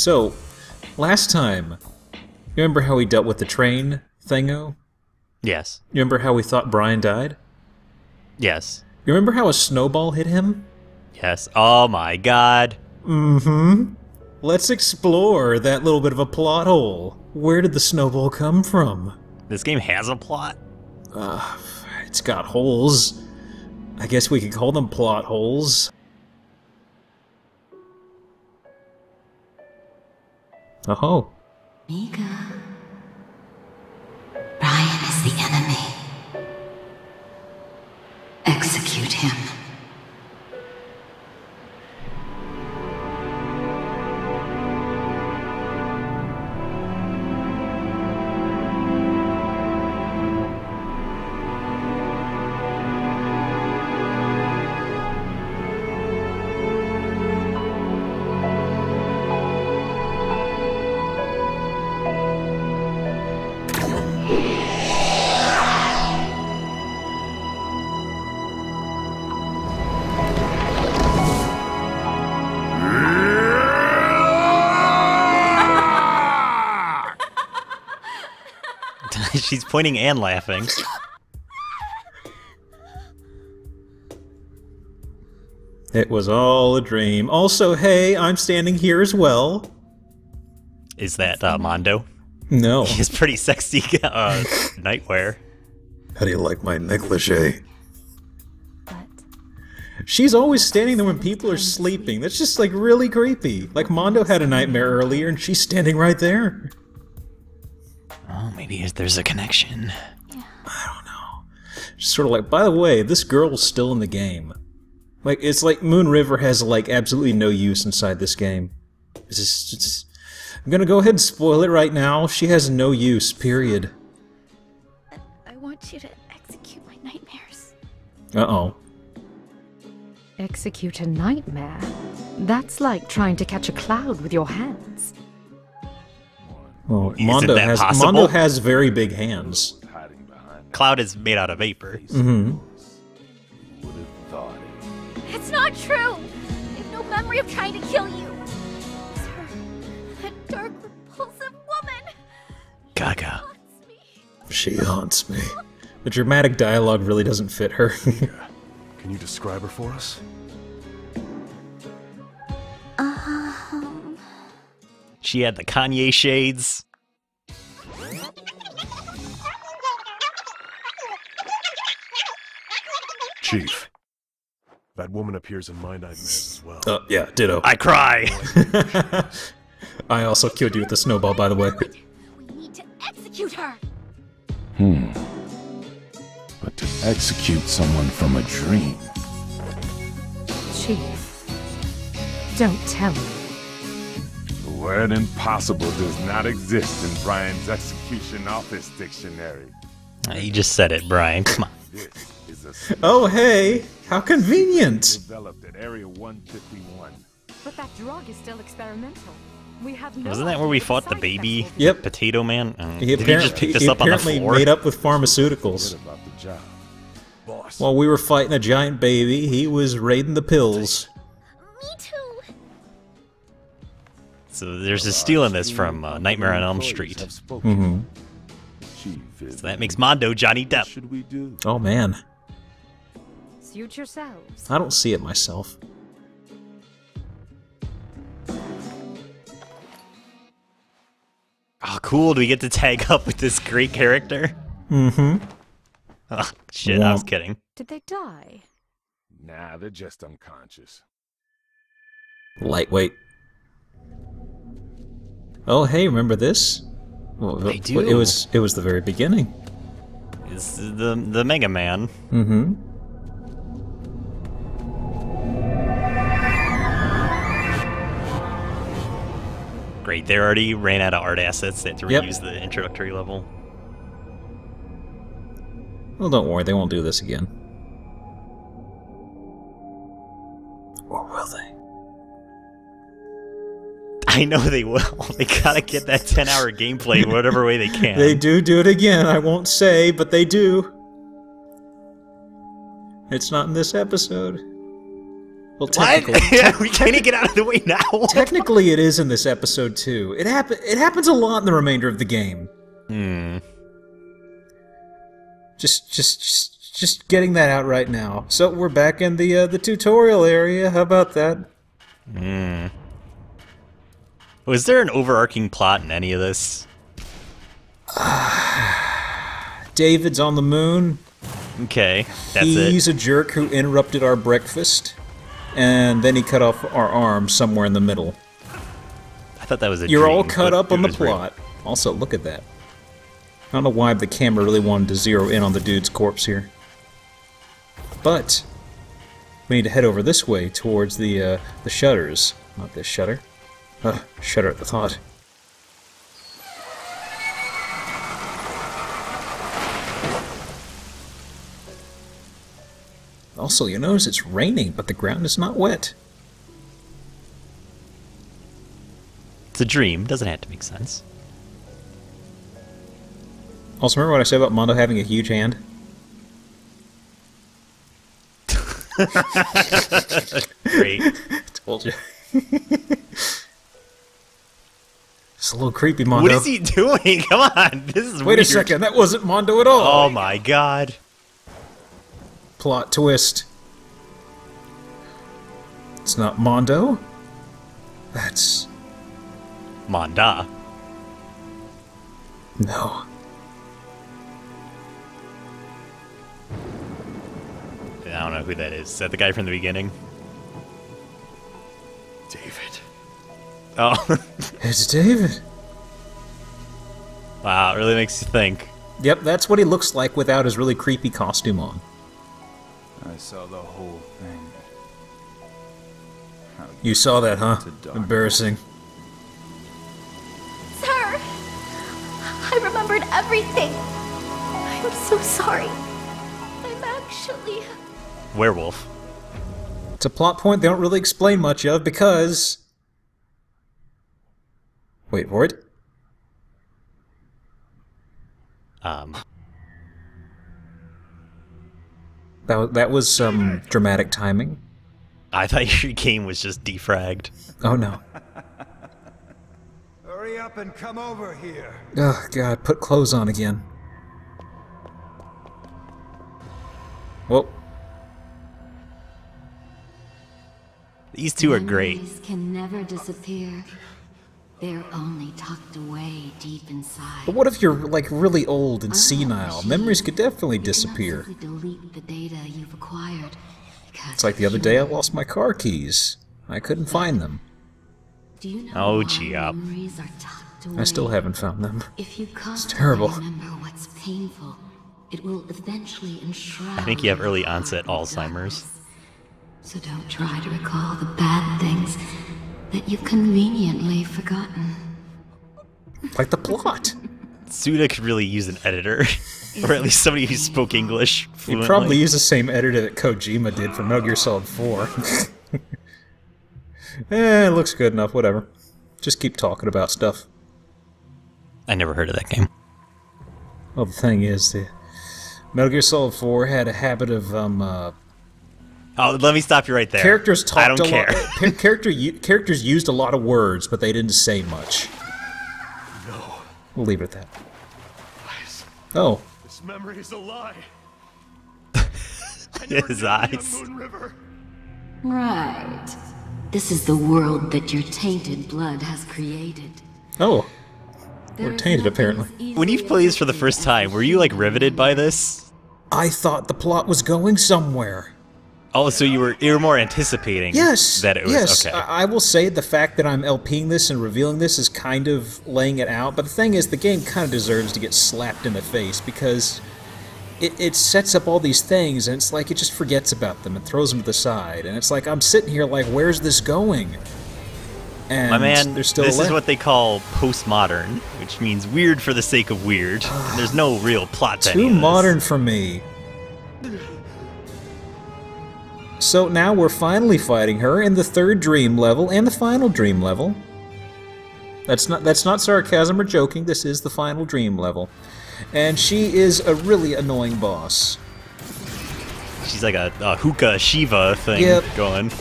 So, last time, you remember how we dealt with the train thingo? Yes. You remember how we thought Brian died? Yes. You remember how a snowball hit him? Yes. Oh my god. Mm-hmm. Let's explore that little bit of a plot hole. Where did the snowball come from? This game has a plot? It's got holes. I guess we could call them plot holes. Oh. Mika. Brian is the enemy. Execute him. She's pointing and laughing. It was all a dream. Also, hey, I'm standing here as well. Is that Mondo? No. He's pretty sexy nightwear. How do you like my negligee? But She's always standing there when people are sleeping. That's just, like, really creepy. Like, Mondo had a nightmare earlier, and she's standing right there. Oh, maybe there's a connection. I don't know. Just sort of like, by the way, this girl's still in the game. Like, it's like Moon River has, like, absolutely no use inside this game. I'm gonna go ahead and spoil it right now. She has no use, period. I want you to execute my nightmares. Uh-oh. Execute a nightmare? That's like trying to catch a cloud with your hands. Well, Isn't that possible? Mondo has very big hands. Cloud is made out of vapor. Mm-hmm. It's not true! I have no memory of trying to kill you. It's her. That dark, repulsive woman. Gaga. Haunts me. She haunts me. The dramatic dialogue really doesn't fit her. Can you describe her for us? She had the Kanye shades. Chief. That woman appears in my nightmares as well. Yeah, ditto. I cry. I also killed you with the snowball, by the way. We need to execute her. But to execute someone from a dream. Chief, don't tell me. The word impossible does not exist in Brian's execution office dictionary. You just said it, Brian. Come on. This is a Oh, hey! How convenient! developed at Area 151. But that drug is still experimental. We have no Wasn't that where we idea fought what the side baby? effects will Yep. Potato Man? He Did he just pick this up on the apparently floor? made up with pharmaceuticals. Forget about the job. Boss. While we were fighting a giant baby, he was raiding the pills. Me too. So there's a stealing this from Nightmare on Elm Street. Have spoken. Chief, So that makes Mondo Johnny what Depp. should we do? Oh man, Suit yourselves. I don't see it myself. Oh, cool. Do we get to tag up with this great character? Mm-hmm. Oh, shit, I was Womp. kidding. Did they die? Nah, they're just unconscious. Lightweight. Oh, hey, remember this? Well, I do. It was the very beginning. It's the Mega Man. Mm-hmm. Great, they already ran out of art assets. They had to Yep. reuse the introductory level. Well, don't worry, they won't do this again. Or will they? I know they will. They gotta get that 10-hour gameplay whatever way they can. They do it again, I won't say, but they do. It's not in this episode. Well, What? technically, We can't get out of the way now. technically, it is in this episode too. It happens a lot in the remainder of the game. Just getting that out right now. So we're back in the tutorial area. How about that? Was there an overarching plot in any of this? David's on the moon. Okay, that's He's it. a jerk who interrupted our breakfast, and then he cut off our arms somewhere in the middle. I thought that was a You're all dream, caught but up on it the was real. plot. Also, look at that. I don't know why the camera really wanted to zero in on the dude's corpse here. But we need to head over this way towards the shutters. Not this shutter. Shudder at the thought. Also, you notice it's raining, but the ground is not wet. It's a dream. Doesn't have to make sense. Also, remember what I said about Mondo having a huge hand? Great. Told you. It's a little creepy, Mondo. What is he doing? Come on. This is Wait weird. a second, that wasn't Mondo at all! Oh my god. Plot twist. It's not Mondo? That's... Manda. no. I don't know who that is. Is that the guy from the beginning? David. Oh. It's David. Wow, it really makes you think. Yep, that's what he looks like without his really creepy costume on. I saw the whole thing. How You saw that, huh? To dark. Embarrassing. Sir! I remembered everything. I'm so sorry. I'm actually... Werewolf. It's a plot point they don't really explain much of because... Wait for it. That was some dramatic timing. I thought your game was just defragged. Oh no. Hurry up and come over here. Oh god, put clothes on again. Well, These two are great. Memories can never disappear. They're only tucked away deep inside. but what if you're like really old and senile? Memories could definitely disappear. You cannot simply delete the data you've acquired. It's like the other day I lost my car keys. I couldn't find them. Do you know Oh, why gee up. memories are tucked away? I still haven't found them. If you terrible. constantly remember what's painful, it will eventually enshroud. I think you have early in onset darkness. Alzheimer's. So don't try to recall the bad things that you've conveniently forgotten. Like the plot. Suda could really use an editor. Or at least somebody who spoke English You fluently. probably use the same editor that Kojima did for Metal Gear Solid 4. It looks good enough, whatever. Just keep talking about stuff. I never heard of that game. Well, the thing is, the Metal Gear Solid 4 had a habit of, Oh, let me stop you right there. characters talked I don't a care. lot. Characters used a lot of words, but they didn't say much. No. We'll leave it at that. Eyes. Oh, This memory is a lie. I never His knew the eyes. Moon River. Right. This is the world that your tainted blood has created. oh, There we're is tainted nothing apparently. as When you easily played this for the as first time, were you like riveted by this? I thought the plot was going somewhere. Oh, so you were more anticipating Yes, that it was yes. okay. I will say the fact that I'm LPing this and revealing this is kind of laying it out, but the thing is, the game kind of deserves to get slapped in the face because it sets up all these things and it's like it just forgets about them and throws them to the side, and it's like I'm sitting here like, where's this going? And My man, there's still this is left. what they call postmodern, which means weird for the sake of weird. And there's no real plot to any Too of this. modern for me. So now we're finally fighting her in the third dream level and the final dream level. That's not sarcasm or joking. This is the final dream level, and she is a really annoying boss. She's like a hookah Shiva thing Yep. going.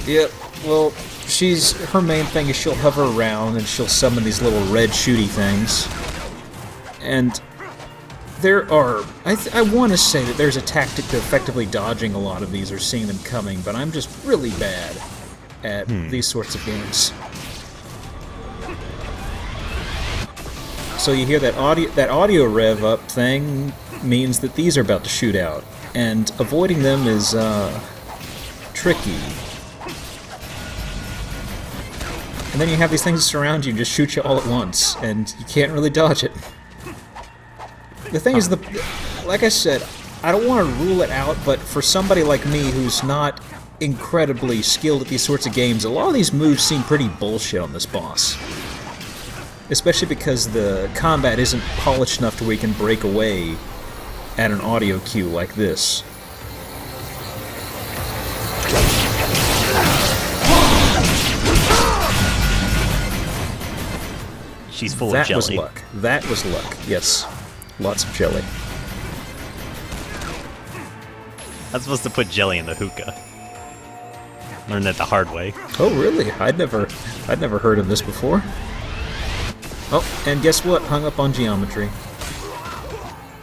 Yep, well, her main thing is she'll hover around and she'll summon these little red shooty things. And there are, I want to say that there's a tactic to effectively dodging a lot of these or seeing them coming, but I'm just really bad at these sorts of games. So you hear that audio rev up thing means that these are about to shoot out, and avoiding them is tricky. And then you have these things that surround you and just shoot you all at once, and you can't really dodge it. The thing is, like I said, I don't want to rule it out, but for somebody like me who's not incredibly skilled at these sorts of games, a lot of these moves seem pretty bullshit on this boss. Especially because the combat isn't polished enough to where you can break away at an audio cue like this. She's full of jelly. That was luck. That was luck, yes. Lots of jelly. I'm supposed to put jelly in the hookah. Learned that the hard way. Oh, really? I'd never heard of this before. Oh, and guess what? Hung up on geometry.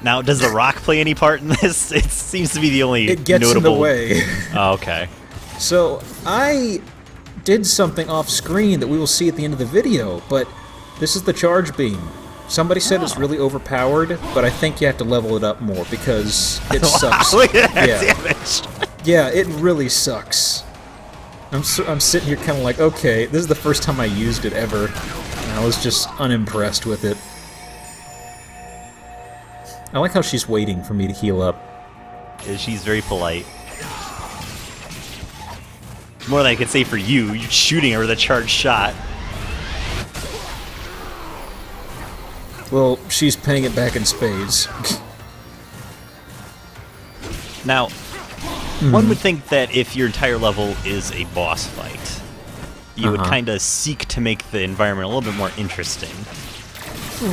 Now, does the rock play any part in this? It seems to be the only It gets notable... in the way. Oh, okay. So, I did something off screen that we will see at the end of the video, but this is the charge beam. Somebody said it's really overpowered, but I think you have to level it up more because it sucks. Look at that damage. Yeah, it really sucks. I'm sitting here kind of like, okay, this is the first time I used it ever, and I was just unimpressed with it. I like how she's waiting for me to heal up. Yeah, she's very polite. More than I could say for you. You're shooting her with a charged shot. Well, she's paying it back in spades. Now, one would think that if your entire level is a boss fight, you would kind of seek to make the environment a little bit more interesting.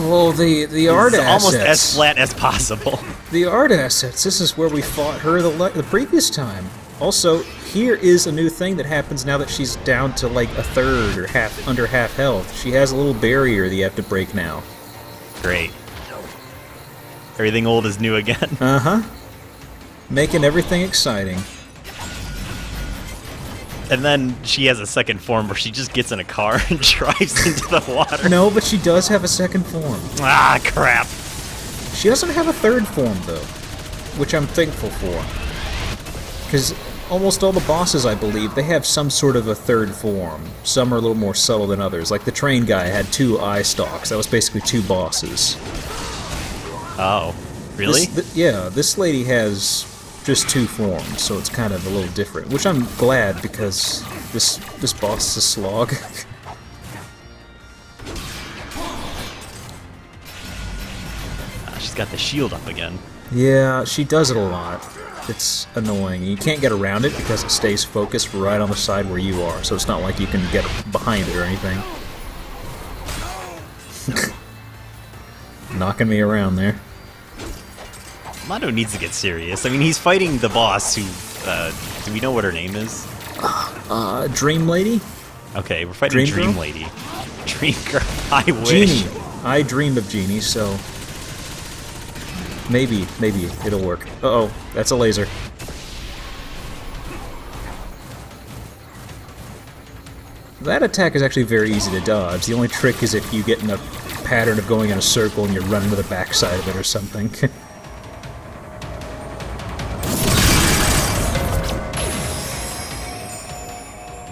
Well, the art assets... almost as flat as possible. The art assets, this is where we fought her the previous time. Also, here is a new thing that happens now that she's down to like a third or under half health. She has a little barrier that you have to break now. Great. Everything old is new again. Uh-huh. Making everything exciting. And then she has a second form where she just gets in a car and drives into the water. No, but she does have a second form. Ah, crap. She doesn't have a third form, though, which I'm thankful for. Because almost all the bosses, I believe, they have some sort of a third form. Some are a little more subtle than others. Like the train guy had 2 eye stalks. That was basically 2 bosses. Oh, really? Yeah, this lady has just 2 forms, so it's kind of a little different. Which I'm glad, because this boss is a slog. She's got the shield up again. Yeah, she does it a lot. It's annoying. You can't get around it because it stays focused right on the side where you are, so it's not like you can get behind it or anything. Knocking me around there. Mondo needs to get serious. I mean, he's fighting the boss who, do we know what her name is? Dream Lady? Okay, we're fighting Dream Lady. Dream Girl. I wish. Genie. I dreamed of Genie, so... Maybe it'll work. Uh-oh, that's a laser. That attack is actually very easy to dodge. The only trick is if you get in a pattern of going in a circle and you're running to the backside of it or something.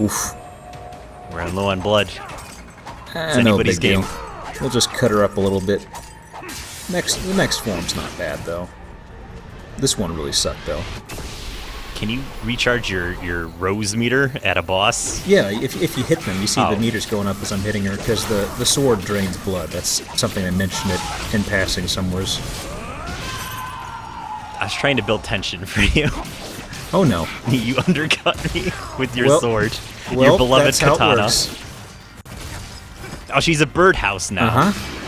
Oof. We're running low on blood. It's No anybody's big game. deal. We'll just cut her up a little bit. The next form's not bad, though. This one really sucked, though. Can you recharge your rose meter at a boss? Yeah, if you hit them, you see the meters going up as I'm hitting her, because the sword drains blood. That's something I mentioned it in passing somewheres. I was trying to build tension for you. Oh no. You undercut me with your sword. Well, your beloved that's katana. How it works. Oh, she's a birdhouse now. Uh-huh.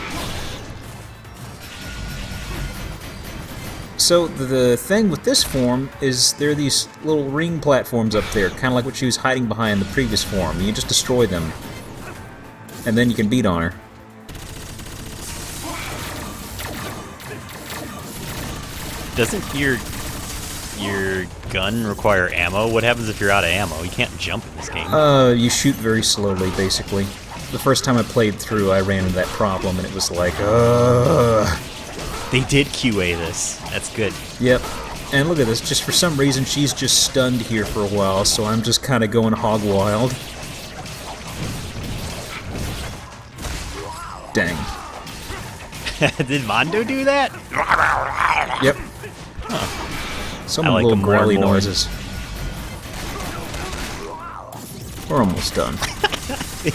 So the thing with this form is there are these little ring platforms up there, kind of like what she was hiding behind the previous form. You just destroy them, and then you can beat on her. Doesn't your gun require ammo? What happens if you're out of ammo? You can't jump in this game. You shoot very slowly, basically. The first time I played through, I ran into that problem, and it was like, They did QA this. That's good. Yep. And look at this, just for some reason, she's just stunned here for a while, so I'm just kind of going hog wild. Dang. Did Mondo do that? Yep. Some like little them more and growly more. noises. We're almost done.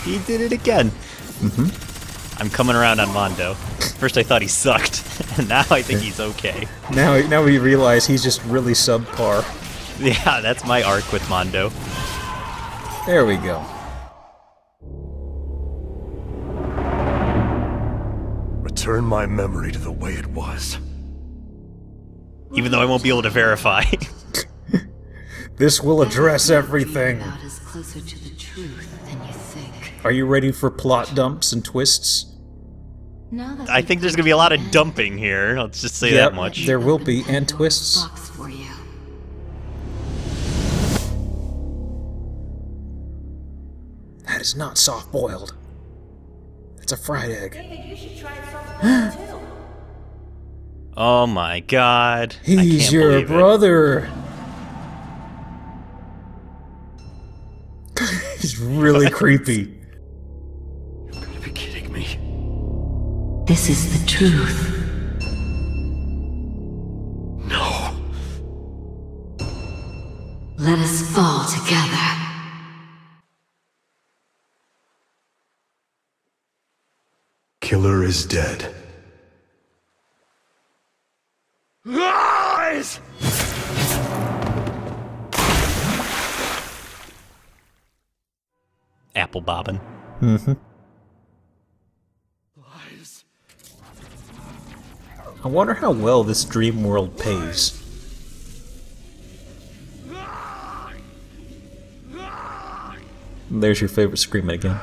He did it again. I'm coming around on Mondo. First I thought he sucked, and now I think he's okay. Now we realize he's just really subpar. Yeah, that's my arc with Mondo. There we go. Return my memory to the way it was. Even though I won't be able to verify. This will address everything. About is closer to the truth than you think. Are you ready for plot dumps and twists? Now that I think there's gonna be a lot of dumping here. Let's just say that much. There will be, and twists. box for you. That is not soft-boiled. It's a fried egg. Oh my god. I He's can't your believe it. brother. He's really creepy. You've got to be kidding me. This is the truth. No. Let us fall together. Killer is dead. Lies! Apple bobbin. Mm-hmm. Lies. I wonder how well this dream world pays. There's your favorite screaming again.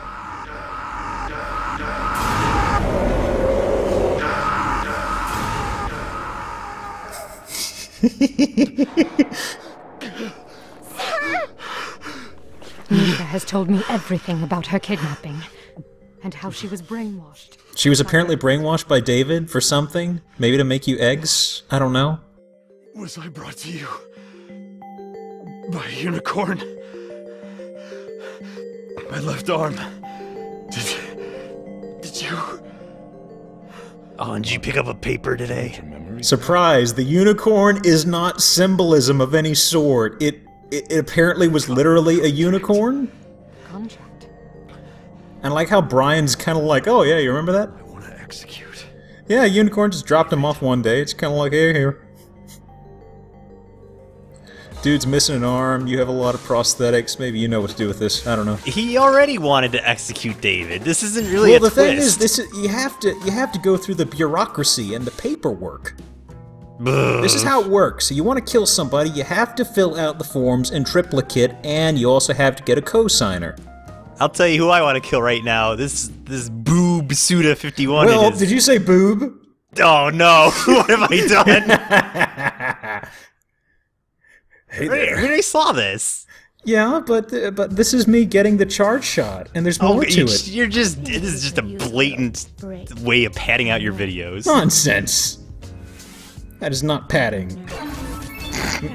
Mika has told me everything about her kidnapping and how she was brainwashed. She was apparently brainwashed by David for something? Maybe to make you eggs? I don't know. Was I brought to you by a unicorn? My left arm. Did you? Oh, and did you pick up a paper today? Surprise! The unicorn is not symbolism of any sort. It apparently was literally a unicorn? Contract. And I like how Brian's kind of like, oh yeah, you remember that? I want to execute. Yeah, unicorn just dropped him off one day. It's kind of like, here. Dude's missing an arm, you have a lot of prosthetics, maybe you know what to do with this, I don't know. He already wanted to execute David. This isn't really Well, a the twist. thing is, you have to go through the bureaucracy and the paperwork. This is how it works. So you want to kill somebody, you have to fill out the forms in triplicate, and you also have to get a co-signer. I'll tell you who I want to kill right now. This boob Suda 51. Well, did you say boob? Oh no! What have I done? Hey I saw this. Yeah, but this is me getting the charge shot, and there's more to it. You're just. This is just a blatant way of padding out your videos. Nonsense. That is not padding.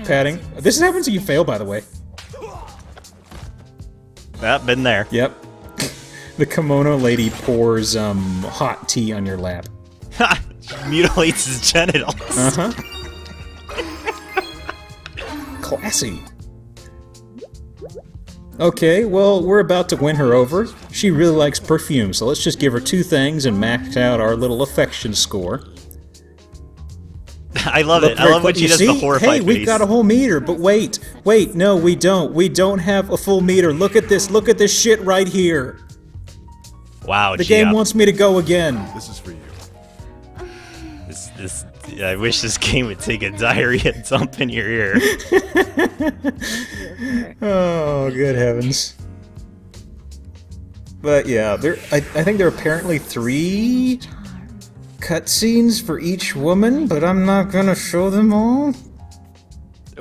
Padding. This happens if you fail, by the way. Been there. Yep. The kimono lady pours hot tea on your lap. Mutilates his genitals. Uh-huh. Classy. Okay, well, we're about to win her over. She really likes perfume, so let's just give her 2 things and max out our little affection score. I love it. I love when she does the horrified Hey, we've face. got a whole meter, but wait, no, we don't. We don't have a full meter. Look at this shit right here. Wow, The game wants me to go again. This is for you. I wish this game would take a diarrhea dump in your ear. Oh, good heavens. But yeah, I think there are apparently 3 cutscenes for each woman, but I'm not gonna show them all.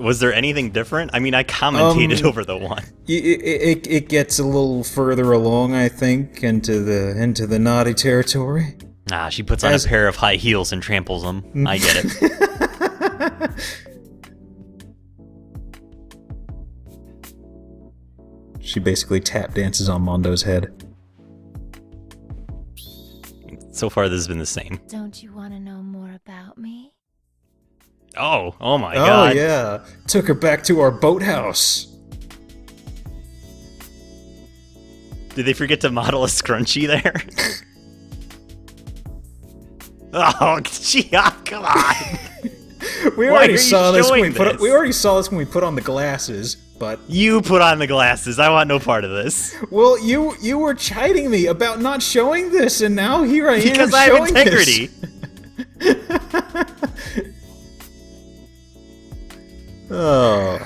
Was there anything different? I mean, I commentated over the one. It gets a little further along, I think, into the naughty territory. Ah, she puts on a pair of high heels and tramples them. I get it. She basically tap dances on Mondo's head. So far, this has been the same. Don't you want to know more about me? Oh my god. Oh yeah, took her back to our boathouse. Did they forget to model a scrunchie there? Oh, come on! We already saw this when we put on the glasses, but you put on the glasses. I want no part of this. Well, you were chiding me about not showing this, and now here I am because I have integrity. Oh.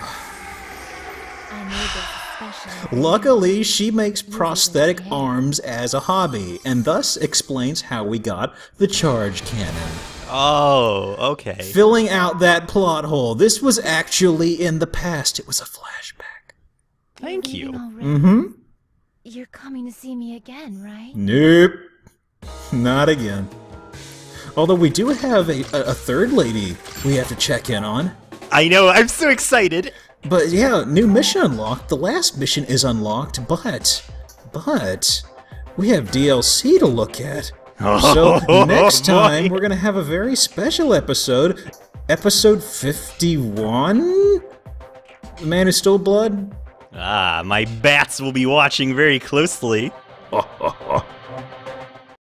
Luckily, she makes prosthetic arms as a hobby, and thus explains how we got the charge cannon. Oh, okay. Filling out that plot hole. This was actually in the past. It was a flashback. Thank you. Mm-hmm. You're coming to see me again, right? Nope. Not again. Although we do have a third lady we have to check in on. I know, I'm so excited. But yeah, new mission unlocked. The last mission is unlocked, but we have DLC to look at. So next time we're gonna have a very special episode, episode 51. The Man Who Stole Blood. Ah, my bats will be watching very closely.